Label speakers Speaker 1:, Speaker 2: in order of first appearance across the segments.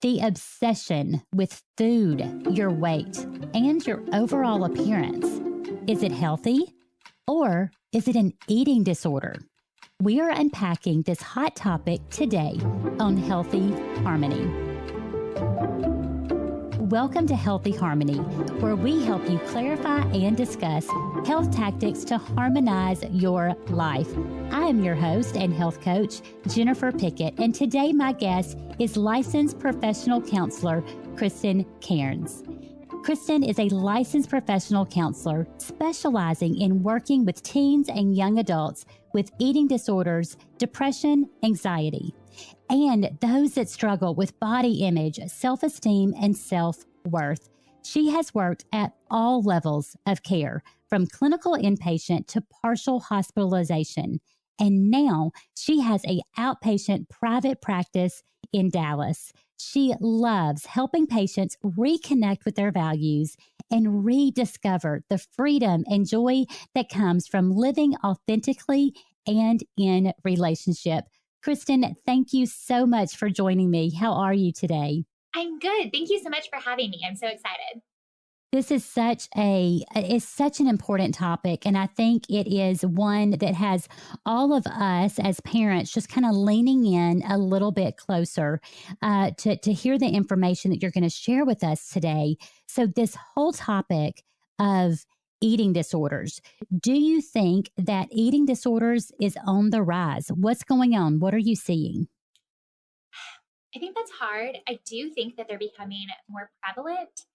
Speaker 1: The obsession with food, your weight, and your overall appearance. Is it healthy or is it an eating disorder? We are unpacking this hot topic today on Healthy Harmony. Welcome to Healthy Harmony, where we help you clarify and discuss health tactics to harmonize your life. I am your host and health coach, Jennifer Pickett, and today my guest is licensed professional counselor, Kristen Cairns. Kristen is a licensed professional counselor specializing in working with teens and young adults with eating disorders, depression, anxiety, and those that struggle with body image, self-esteem, and self-worth. She has worked at all levels of care, from clinical inpatient to partial hospitalization. And now she has an outpatient private practice in Dallas. She loves helping patients reconnect with their values and rediscover the freedom and joy that comes from living authentically and in relationship. Kristen, thank you so much for joining me. How are you today?
Speaker 2: I'm good. Thank you so much for having me. I'm so excited.
Speaker 1: This is such an important topic, and I think it is one that has all of us as parents just kind of leaning in a little bit closer to hear the information that you're going to share with us today. So this whole topic of eating disorders, do you think that eating disorders is on the rise? What's going on? What are you seeing?
Speaker 2: I think that's hard. I do think that they're becoming more prevalent,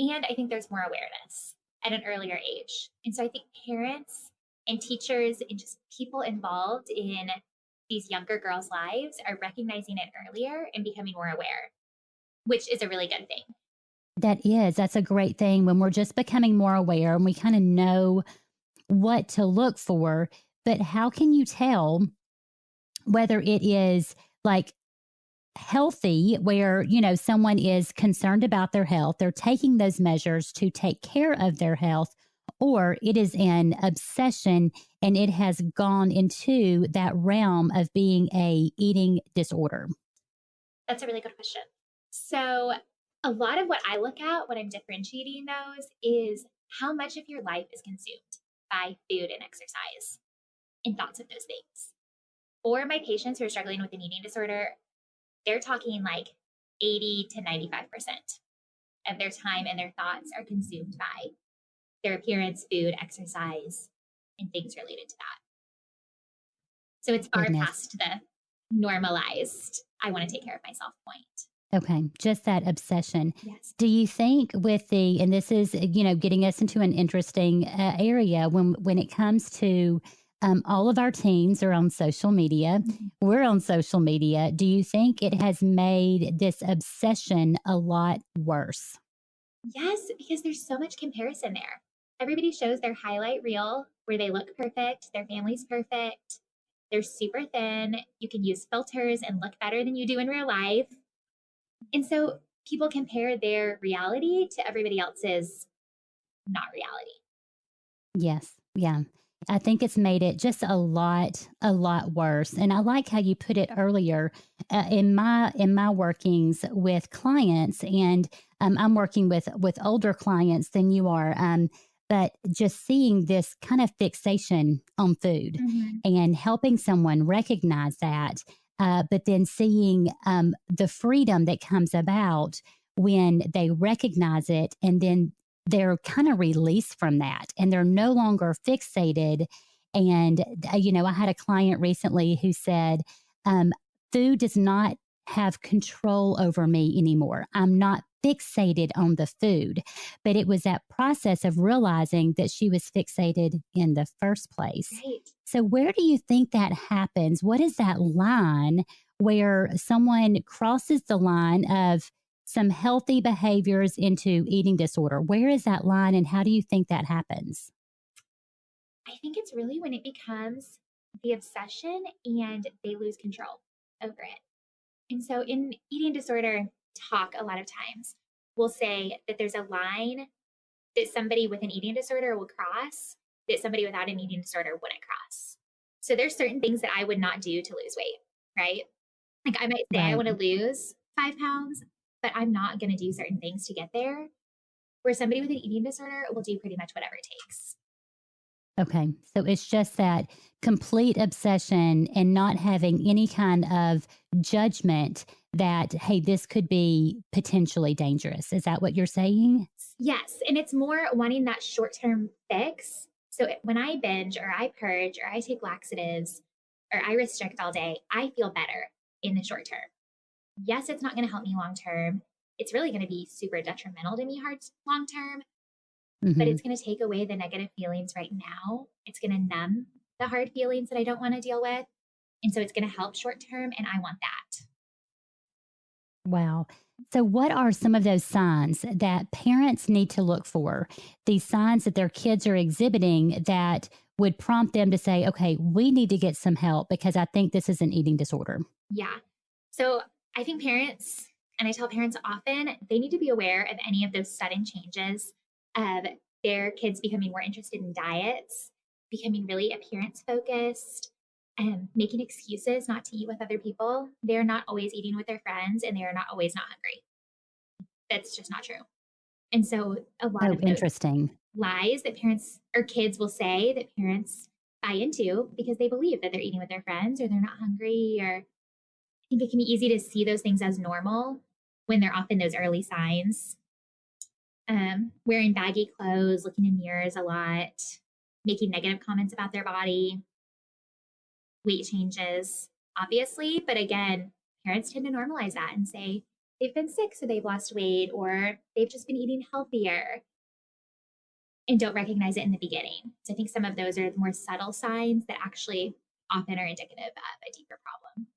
Speaker 2: and I think there's more awareness at an earlier age. And so I think parents and teachers and just people involved in these younger girls' lives are recognizing it earlier and becoming more aware, which is a really good thing.
Speaker 1: That's a great thing when we're just becoming more aware and we kind of know what to look for. But how can you tell whether it is like healthy, where, someone is concerned about their health, they're taking those measures to take care of their health, or it is an obsession and it has gone into that realm of being a eating disorder?
Speaker 2: That's a really good question. So a lot of what I look at when I'm differentiating those is how much of your life is consumed by food and exercise and thoughts of those things. For my patients who are struggling with an eating disorder, they're talking like 80 to 95% of their time and their thoughts are consumed by their appearance, food, exercise, and things related to that. So it's far past the normalized, I want to take care of myself point.
Speaker 1: Okay, just that obsession.
Speaker 2: Yes.
Speaker 1: Do you think and this is, getting us into an interesting area when it comes to all of our teens are on social media. Mm-hmm. We're on social media. Do you think it has made this obsession a lot worse?
Speaker 2: Yes, because there's so much comparison there. Everybody shows their highlight reel where they look perfect, their family's perfect, they're super thin, you can use filters and look better than you do in real life. And so people compare their reality to everybody else's not reality.
Speaker 1: Yes. Yeah. I think it's made it just a lot worse. And I like how you put it earlier in my workings with clients, and I'm working with older clients than you are. But just seeing this kind of fixation on food, mm-hmm. and helping someone recognize that, but then seeing the freedom that comes about when they recognize it, and then they're kind of released from that and they're no longer fixated. And, I had a client recently who said, food does not have control over me anymore. I'm not fixated on the food. But it was that process of realizing that she was fixated in the first place.
Speaker 2: Right.
Speaker 1: So where do you think that happens? What is that line where someone crosses the line of some healthy behaviors into eating disorder? Where is that line, and how do you think that happens?
Speaker 2: I think it's really when it becomes the obsession and they lose control over it. And so in eating disorder talk, a lot of times we'll say that there's a line that somebody with an eating disorder will cross that somebody without an eating disorder wouldn't cross. So there's certain things that I would not do to lose weight, right? Like I might say, right, I want to lose 5 pounds. but I'm not going to do certain things to get there. Where somebody with an eating disorder will do pretty much whatever it takes.
Speaker 1: Okay. So it's just that complete obsession and not having any kind of judgment that, hey, this could be potentially dangerous. Is that what you're saying?
Speaker 2: Yes. And it's more wanting that short term fix. So when I binge or I purge or I take laxatives or I restrict all day, I feel better in the short term. Yes, it's not going to help me long term. It's really going to be super detrimental to me long term, but it's going to take away the negative feelings right now. It's going to numb the hard feelings that I don't want to deal with. And so it's going to help short term, and I want that.
Speaker 1: Wow. So, what are some of those signs that parents need to look for? These signs that their kids are exhibiting that would prompt them to say, okay, we need to get some help because I think this is an eating disorder.
Speaker 2: Yeah. So, I think parents, and I tell parents often, they need to be aware of any of those sudden changes of their kids becoming more interested in diets, becoming really appearance focused, and making excuses not to eat with other people. They're not always eating with their friends, and they are not always not hungry. That's just not true. And so a lot
Speaker 1: Oh,
Speaker 2: of those
Speaker 1: interesting.
Speaker 2: lies that parents or kids will say that parents buy into because they believe that they're eating with their friends or they're not hungry, or I think it can be easy to see those things as normal when they're often those early signs. Wearing baggy clothes, looking in mirrors a lot, making negative comments about their body, weight changes, obviously. But again, parents tend to normalize that and say they've been sick, so they've lost weight, or they've just been eating healthier and don't recognize it in the beginning. So I think some of those are the more subtle signs that actually often are indicative of a deeper problem.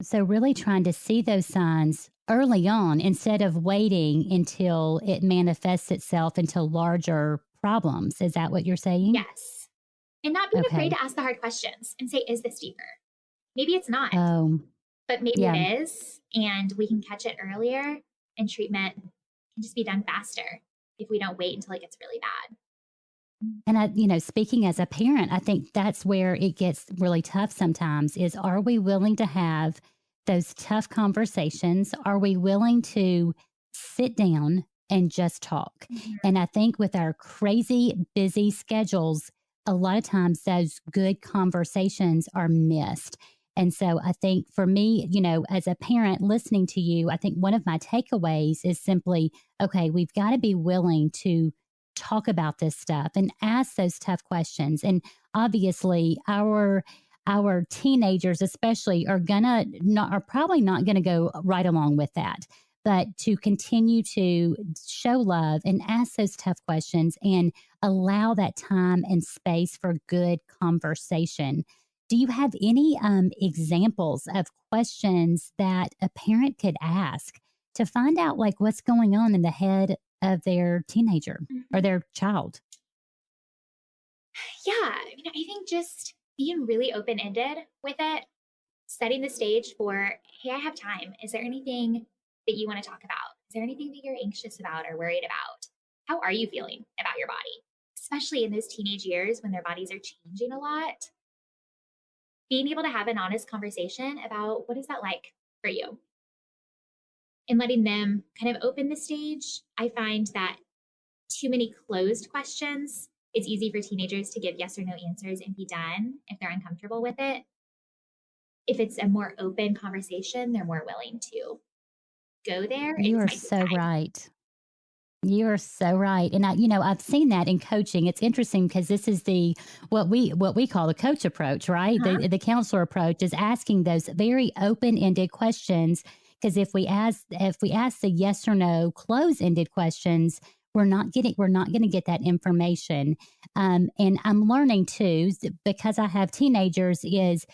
Speaker 1: So, really trying to see those signs early on instead of waiting until it manifests itself into larger problems. Is that what you're saying?
Speaker 2: Yes. And not being afraid
Speaker 1: Okay.
Speaker 2: to ask the hard questions and say, is this deeper? Maybe it's not,
Speaker 1: Oh,
Speaker 2: but maybe
Speaker 1: yeah.
Speaker 2: it is. And we can catch it earlier, and treatment can just be done faster if we don't wait until it gets really bad.
Speaker 1: And speaking as a parent, I think that's where it gets really tough sometimes is, are we willing to have those tough conversations? Are we willing to sit down and just talk?
Speaker 2: Mhm.
Speaker 1: And I think with our crazy busy schedules, a lot of times those good conversations are missed. And so I think for me, as a parent listening to you, I think one of my takeaways is simply, okay, we've got to be willing to talk about this stuff and ask those tough questions. And obviously our teenagers especially are probably not gonna go right along with that. But to continue to show love and ask those tough questions and allow that time and space for good conversation. Do you have any examples of questions that a parent could ask to find out like what's going on in the head of their teenager or their child?
Speaker 2: Yeah. I think just being really open ended with it, setting the stage for, hey, I have time. Is there anything that you want to talk about? Is there anything that you're anxious about or worried about? How are you feeling about your body? Especially in those teenage years when their bodies are changing a lot. Being able to have an honest conversation about what is that like for you? And letting them kind of open the stage. I find that too many closed questions, it's easy for teenagers to give yes or no answers and be done if they're uncomfortable with it. If it's a more open conversation, they're more willing to go there and
Speaker 1: You are
Speaker 2: decide to
Speaker 1: so
Speaker 2: decide.
Speaker 1: right. You are so right. And I've seen that in coaching. It's interesting because this is what we call the coach approach, right?
Speaker 2: Uh-huh.
Speaker 1: The counselor approach is asking those very open-ended questions. Because if we ask the yes or no close-ended questions, we're not going to get that information. And I'm learning too, because I have teenagers, is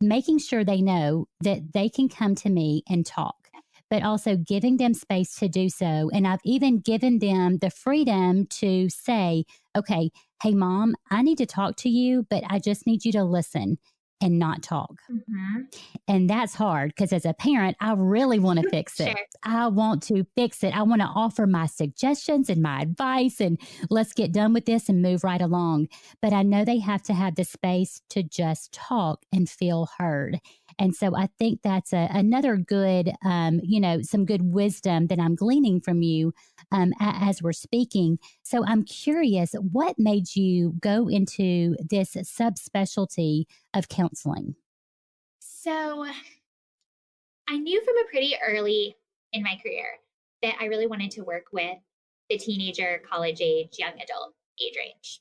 Speaker 1: making sure they know that they can come to me and talk, but also giving them space to do so. And I've even given them the freedom to say, okay, hey, mom, I need to talk to you, but I just need you to listen and not talk.
Speaker 2: Mm-hmm.
Speaker 1: And that's hard because as a parent, I really want to fix it.
Speaker 2: Sure.
Speaker 1: I want to fix it. I want to offer my suggestions and my advice and let's get done with this and move right along. But I know they have to have the space to just talk and feel heard. And so I think that's another good, some good wisdom that I'm gleaning from you as we're speaking. So I'm curious, what made you go into this subspecialty of counseling?
Speaker 2: So I knew from a pretty early in my career that I really wanted to work with the teenager, college age, young adult age range.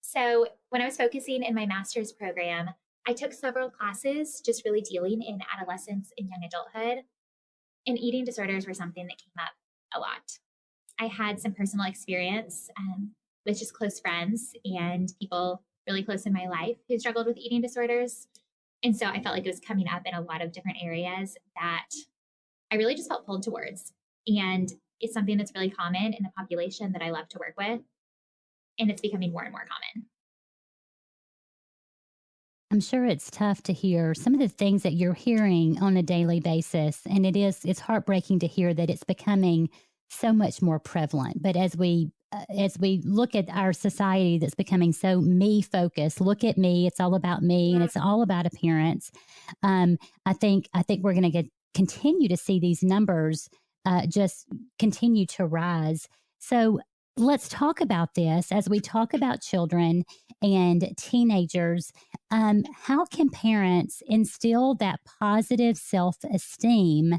Speaker 2: So when I was focusing in my master's program, I took several classes just really dealing in adolescence and young adulthood, and eating disorders were something that came up a lot. I had some personal experience with just close friends and people really close in my life who struggled with eating disorders. And so I felt like it was coming up in a lot of different areas that I really just felt pulled towards. And it's something that's really common in the population that I love to work with. And it's becoming more and more common.
Speaker 1: I'm sure it's tough to hear some of the things that you're hearing on a daily basis. And it's heartbreaking to hear that it's becoming so much more prevalent. But as we look at our society that's becoming so me focused, look at me, it's all about me and it's all about appearance. I think we're going to continue to see these numbers just continue to rise. So let's talk about this as we talk about children and teenagers. How can parents instill that positive self-esteem?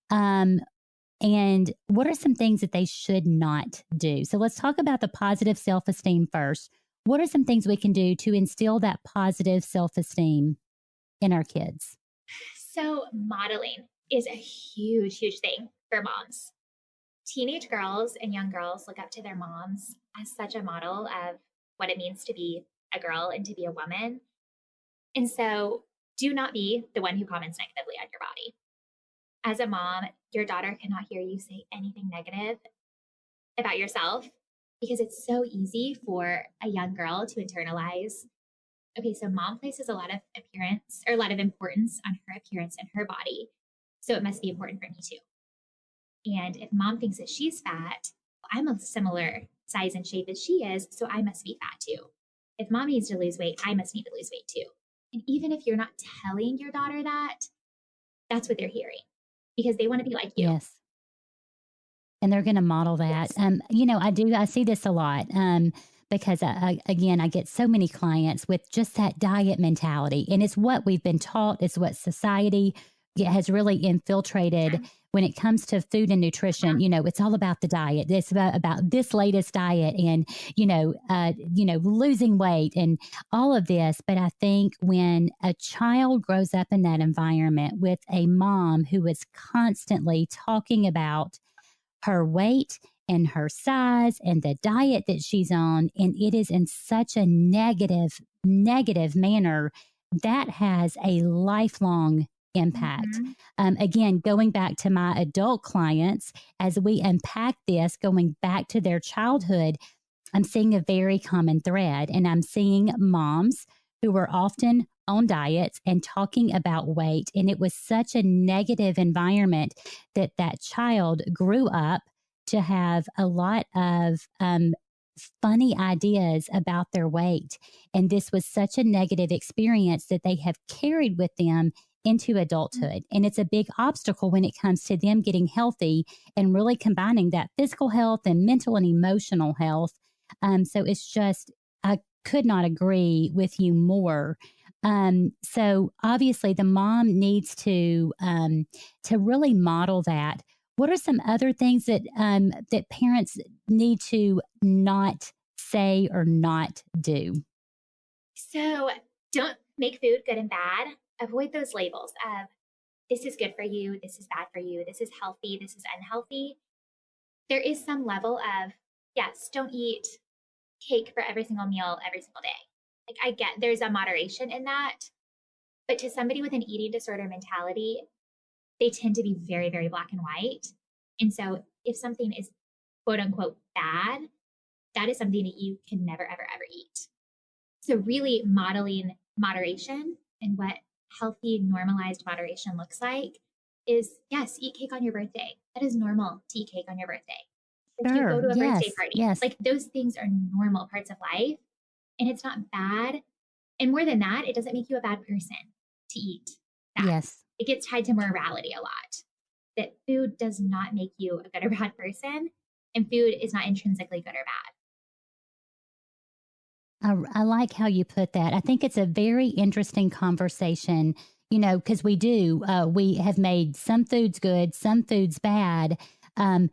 Speaker 1: And what are some things that they should not do? So let's talk about the positive self-esteem first. What are some things we can do to instill that positive self-esteem in our kids?
Speaker 2: So modeling is a huge, huge thing for moms. Teenage girls and young girls look up to their moms as such a model of what it means to be a girl and to be a woman. And so do not be the one who comments negatively on your body. As a mom, your daughter cannot hear you say anything negative about yourself because it's so easy for a young girl to internalize, okay, so mom places a lot of appearance or a lot of importance on her appearance and her body. So it must be important for me too. And if mom thinks that she's fat, I'm a similar size and shape as she is, so I must be fat too. If mom needs to lose weight, I must need to lose weight too. And even if you're not telling your daughter that, that's what they're hearing because they want to be like you.
Speaker 1: Yes. And they're going to model that.
Speaker 2: Yes.
Speaker 1: I see this a lot because, again, I get so many clients with just that diet mentality. And it's what we've been taught, it's what society has really infiltrated when it comes to food and nutrition. It's all about the diet. It's about this latest diet and, losing weight and all of this. But I think when a child grows up in that environment with a mom who is constantly talking about her weight and her size and the diet that she's on, and it is in such a negative manner, that has a lifelong impact. Again, going back to my adult clients, as we unpack this, going back to their childhood, I'm seeing a very common thread, and I'm seeing moms who are often on diets and talking about weight. And it was such a negative environment that child grew up to have a lot of funny ideas about their weight. And this was such a negative experience that they have carried with them into adulthood. And it's a big obstacle when it comes to them getting healthy and really combining that physical health and mental and emotional health. So it's just, I could not agree with you more. So obviously the mom needs to really model that. What are some other things that that parents need to not say or not do?
Speaker 2: So don't make food good and bad. Avoid those labels of this is good for you, this is bad for you, this is healthy, this is unhealthy. There is some level of, yes, don't eat cake for every single meal every single day. Like I get there's a moderation in that. But to somebody with an eating disorder mentality, they tend to be very, very black and white. And so if something is quote unquote bad, that is something that you can never, ever, ever eat. So really modeling moderation and what healthy, normalized moderation looks like is, yes, eat cake on your birthday. That is normal to eat cake on your birthday. If you go
Speaker 1: Sure.
Speaker 2: to a birthday
Speaker 1: Yes.
Speaker 2: party,
Speaker 1: Yes.
Speaker 2: like those things are normal parts of life and it's not bad. And more than that, it doesn't make you a bad person to eat that.
Speaker 1: Yes.
Speaker 2: It gets tied to morality a lot, that food does not make you a good or bad person, and food is not intrinsically good or bad.
Speaker 1: I like how you put that. I think it's a very interesting conversation, because we have made some foods good, some foods bad. And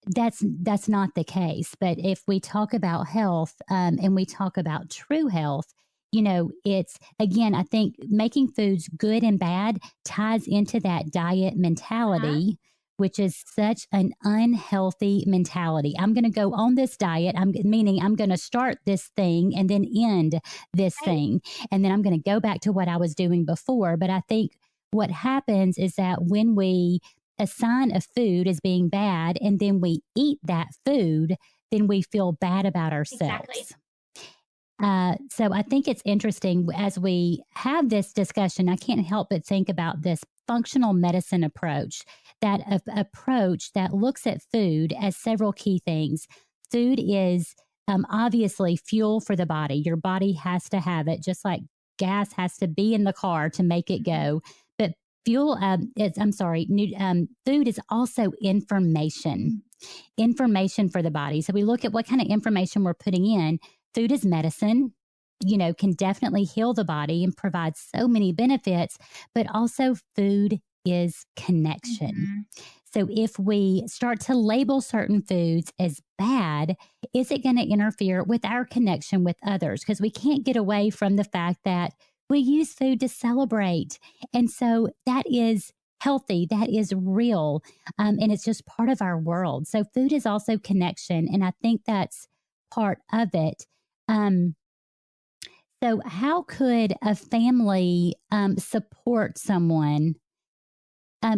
Speaker 1: that's not the case. But if we talk about health, and we talk about true health, it's again, I think making foods good and bad ties into that diet mentality, which is such an unhealthy mentality. I'm going to go on this diet. Meaning I'm going to start this thing and then end this thing. And then I'm going to go back to what I was doing before. But I think what happens is that when we assign a food as being bad and then we eat that food, then we feel bad about ourselves.
Speaker 2: Exactly.
Speaker 1: So I think it's interesting as we have this discussion, I can't help but think about this functional medicine approach, that approach that looks at food as several key things. Food is obviously fuel for the body. Your body has to have it, just like gas has to be in the car to make it go. But food is also information for the body. So we look at what kind of information we're putting in. Food is medicine, can definitely heal the body and provide so many benefits, but also food is connection. So if we start to label certain foods as bad, is it going to interfere with our connection with others? Because we can't get away from the fact that we use food to celebrate. And so that is healthy, that is real, and it's just part of our world. So food is also connection, and I think that's part of it. So how could a family support someone?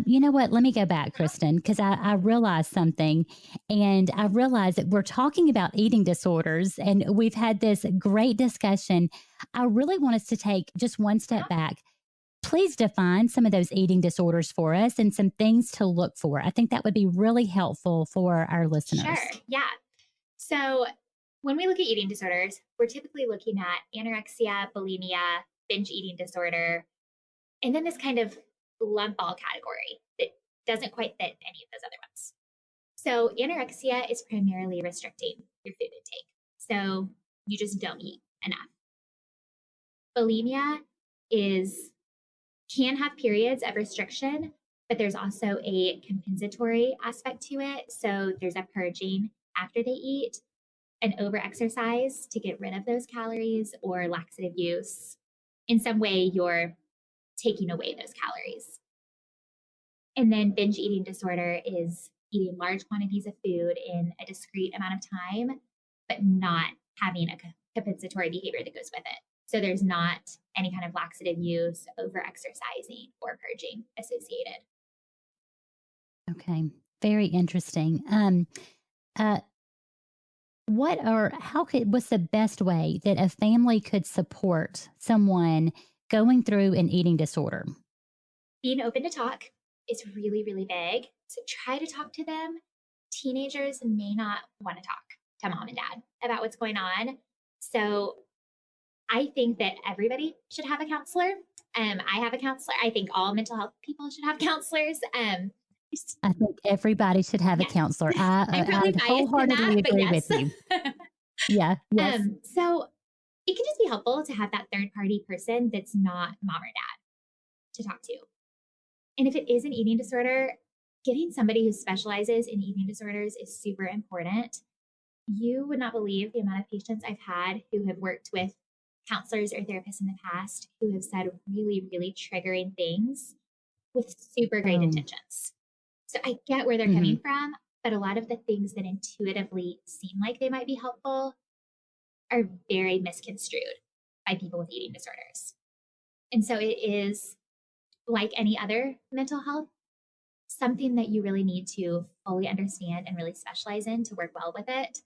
Speaker 1: You know what? Let me go back, Kristen, because I realized something. And I realized that we're talking about eating disorders, and we've had this great discussion. I really want us to take just one step back. Please define some of those eating disorders for us and some things to look for. I think that would be really helpful for our listeners.
Speaker 2: Sure. Yeah. So when we look at eating disorders, we're typically looking at anorexia, bulimia, binge eating disorder, and then this kind of lump all category that doesn't quite fit any of those other ones. So anorexia is primarily restricting your food intake. So you just don't eat enough. Bulimia can have periods of restriction, but there's also a compensatory aspect to it. So there's a purging after they eat, an overexercise to get rid of those calories, or laxative use. In some way, you're taking away those calories. And then binge eating disorder is eating large quantities of food in a discrete amount of time, but not having a compensatory behavior that goes with it. So there's not any kind of laxative use, overexercising, or purging associated.
Speaker 1: Okay, very interesting. What's the best way that a family could support someone going through an eating disorder?
Speaker 2: Being open to talk is really, really big. So try to talk to them. Teenagers may not want to talk to mom and dad about what's going on. So I think that everybody should have a counselor. I have a counselor. I think all mental health people should have counselors.
Speaker 1: I think everybody should have a counselor. I wholeheartedly agree with you. Yeah. Yes.
Speaker 2: So it can just be helpful to have that third party person that's not mom or dad to talk to. And if it is an eating disorder, getting somebody who specializes in eating disorders is super important. You would not believe the amount of patients I've had who have worked with counselors or therapists in the past who have said really, really triggering things with super great intentions. So I get where they're coming from, but a lot of the things that intuitively seem like they might be helpful are very misconstrued by people with eating disorders. And so it is, like any other mental health, something that you really need to fully understand and really specialize in to work well with it.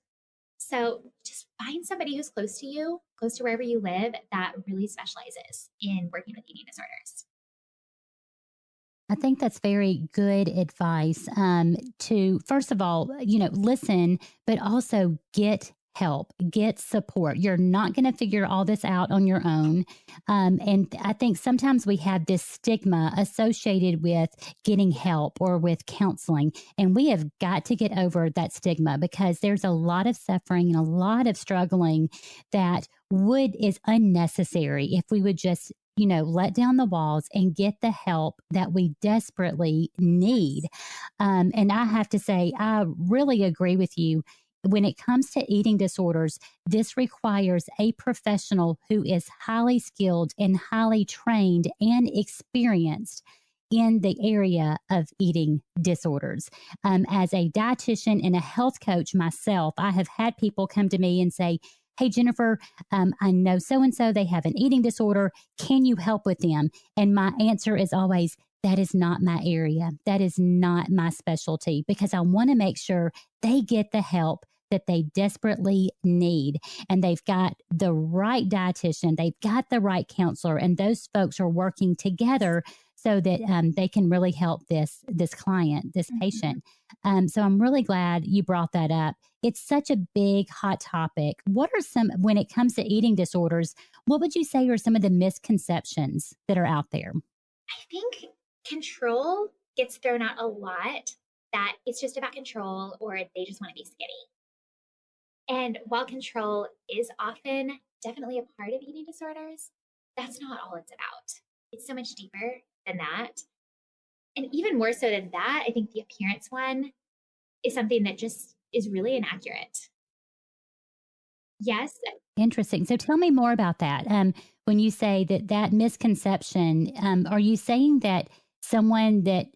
Speaker 2: So just find somebody who's close to you, close to wherever you live, that really specializes in working with eating disorders.
Speaker 1: I think that's very good advice to, first of all, listen, but also get help, get support. You're not going to figure all this out on your own. And I think sometimes we have this stigma associated with getting help or with counseling. And we have got to get over that stigma, because there's a lot of suffering and a lot of struggling that is unnecessary if we would just let down the walls and get the help that we desperately need. And I have to say, I really agree with you. When it comes to eating disorders, this requires a professional who is highly skilled and highly trained and experienced in the area of eating disorders. As a dietitian and a health coach myself, I have had people come to me and say, "Hey, Jennifer, I know so-and-so, they have an eating disorder. Can you help with them?" And my answer is always, that is not my area. That is not my specialty, because I want to make sure they get the help that they desperately need. And they've got the right dietitian, they've got the right counselor, and those folks are working together so that they can really help this client, this patient. So I'm really glad you brought that up. It's such a big, hot topic. What are some, when it comes to eating disorders, what would you say are some of the misconceptions that are out there?
Speaker 2: I think control gets thrown out a lot, that it's just about control or they just want to be skinny. And while control is often definitely a part of eating disorders, that's not all it's about. It's so much deeper than that. And even more so than that, I think the appearance one is something that just is really inaccurate. Yes.
Speaker 1: Interesting. So tell me more about that. When you say that misconception, are you saying that someone that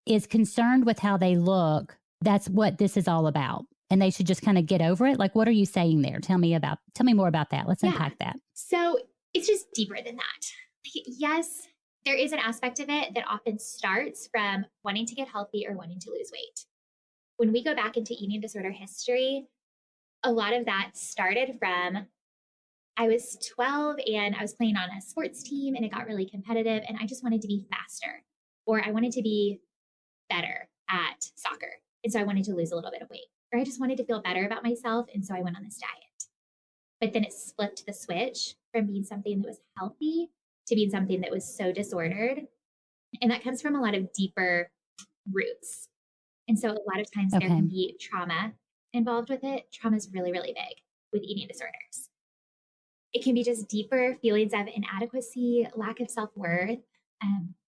Speaker 1: is concerned with how they look, that's what this is all about, and they should just kind of get over it? Like, what are you saying there? Tell me more about that. Let's unpack that.
Speaker 2: So it's just deeper than that. Yes, there is an aspect of it that often starts from wanting to get healthy or wanting to lose weight. When we go back into eating disorder history, a lot of that started from, I was 12 and I was playing on a sports team and it got really competitive and I just wanted to be faster, or I wanted to be better at soccer. And so I wanted to lose a little bit of weight, or I just wanted to feel better about myself. And so I went on this diet. But then it flipped the switch from being something that was healthy to being something that was so disordered. And that comes from a lot of deeper roots. And so a lot of times there can be trauma involved with it. Trauma is really, really big with eating disorders. It can be just deeper feelings of inadequacy, lack of self-worth,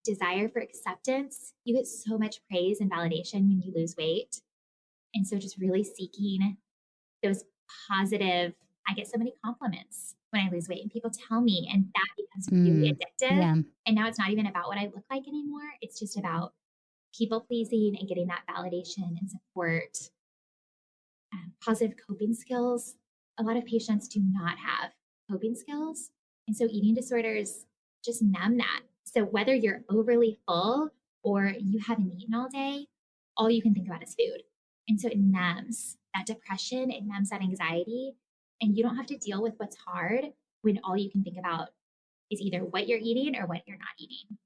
Speaker 2: desire for acceptance. You get so much praise and validation when you lose weight. And so just really seeking those positive, I get so many compliments when I lose weight and people tell me, and that becomes really addictive.
Speaker 1: Yeah.
Speaker 2: And now it's not even about what I look like anymore. It's just about people pleasing and getting that validation and support. Positive coping skills. A lot of patients do not have coping skills. And so eating disorders just numb that. So whether you're overly full or you haven't eaten all day, all you can think about is food. And so it numbs that depression, it numbs that anxiety, and you don't have to deal with what's hard when all you can think about is either what you're eating or what you're not eating.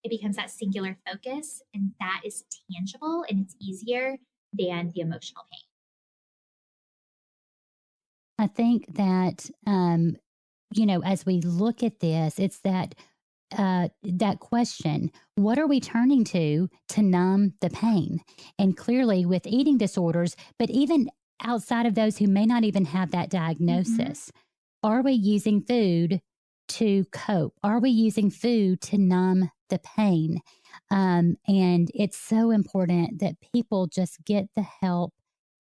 Speaker 2: It becomes that singular focus, and that is tangible and it's easier than the emotional pain.
Speaker 1: I think that, as we look at this, it's that question, what are we turning to numb the pain? And clearly with eating disorders, but even outside of those who may not even have that diagnosis, are we using food to cope? Are we using food to numb the pain? And it's so important that people just get the help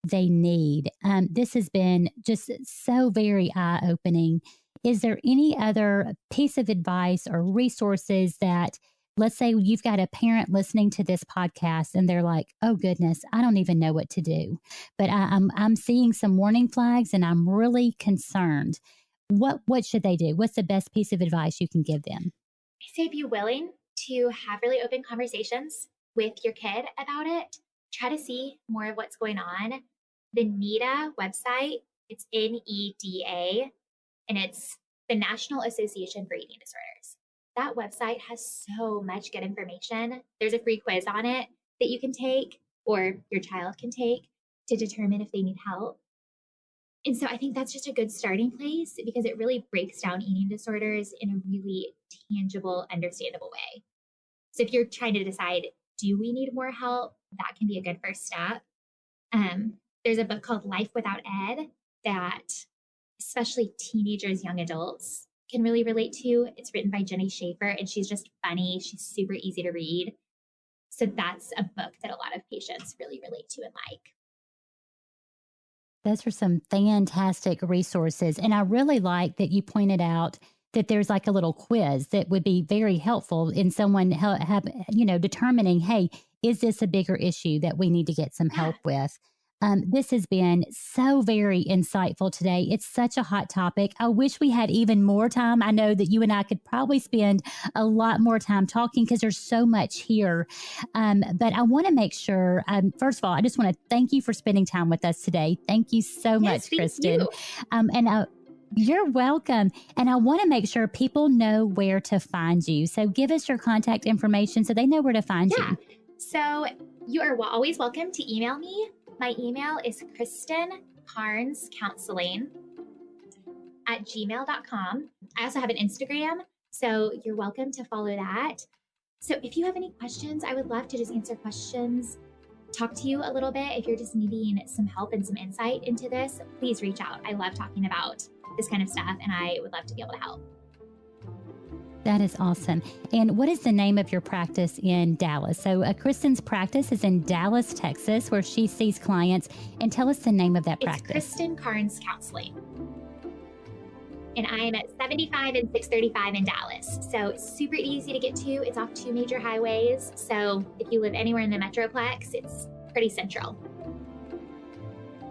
Speaker 1: they need. This has been just so very eye-opening. Is there any other piece of advice or resources that, let's say you've got a parent listening to this podcast and they're like, "Oh goodness, I don't even know what to do, but I'm seeing some warning flags and I'm really concerned." What should they do? What's the best piece of advice you can give them?
Speaker 2: I say be willing to have really open conversations with your kid about it. Try to see more of what's going on. The NEDA website, it's NEDA, and it's the National Association for Eating Disorders. That website has so much good information. There's a free quiz on it that you can take or your child can take to determine if they need help. And so I think that's just a good starting place because it really breaks down eating disorders in a really tangible, understandable way. So if you're trying to decide, do we need more help? That can be a good first step. There's a book called Life Without Ed that especially teenagers, young adults can really relate to. It's written by Jenny Schaefer, and she's just funny. She's super easy to read. So that's a book that a lot of patients really relate to and like.
Speaker 1: Those are some fantastic resources. And I really like that you pointed out that there's like a little quiz that would be very helpful in someone determining, hey, is this a bigger issue that we need to get some help with? This has been so very insightful today. It's such a hot topic. I wish we had even more time. I know that you and I could probably spend a lot more time talking because there's so much here. But I want to make sure, first of all, I just want to thank you for spending time with us today. Thank you so much, Kristen. You're welcome. And I want to make sure people know where to find you. So give us your contact information so they know where to find you.
Speaker 2: So you are always welcome to email me. My email is KristenCarnesCounseling@gmail.com. I also have an Instagram, so you're welcome to follow that. So if you have any questions, I would love to just answer questions, talk to you a little bit. If you're just needing some help and some insight into this, please reach out. I love talking about this kind of stuff, and I would love to be able to help.
Speaker 1: That is awesome. And what is the name of your practice in Dallas? So Kristen's practice is in Dallas, Texas, where she sees clients. And tell us the name of that practice.
Speaker 2: It's Kristen Cairns Counseling. And I am at 75 and 635 in Dallas. So it's super easy to get to. It's off 2 major highways. So if you live anywhere in the Metroplex, it's pretty central.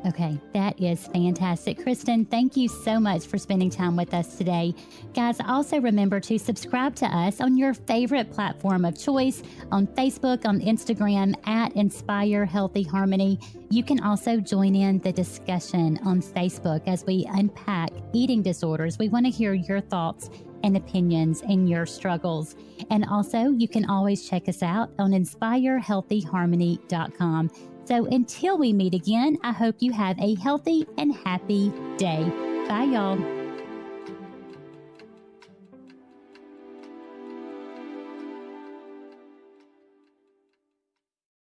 Speaker 1: Okay, that is fantastic. Kristen, thank you so much for spending time with us today. Guys, also remember to subscribe to us on your favorite platform of choice, on Facebook, on Instagram, at Inspire Healthy Harmony. You can also join in the discussion on Facebook as we unpack eating disorders. We want to hear your thoughts and opinions and your struggles. And also, you can always check us out on inspirehealthyharmony.com. So until we meet again, I hope you have a healthy and happy day. Bye, y'all.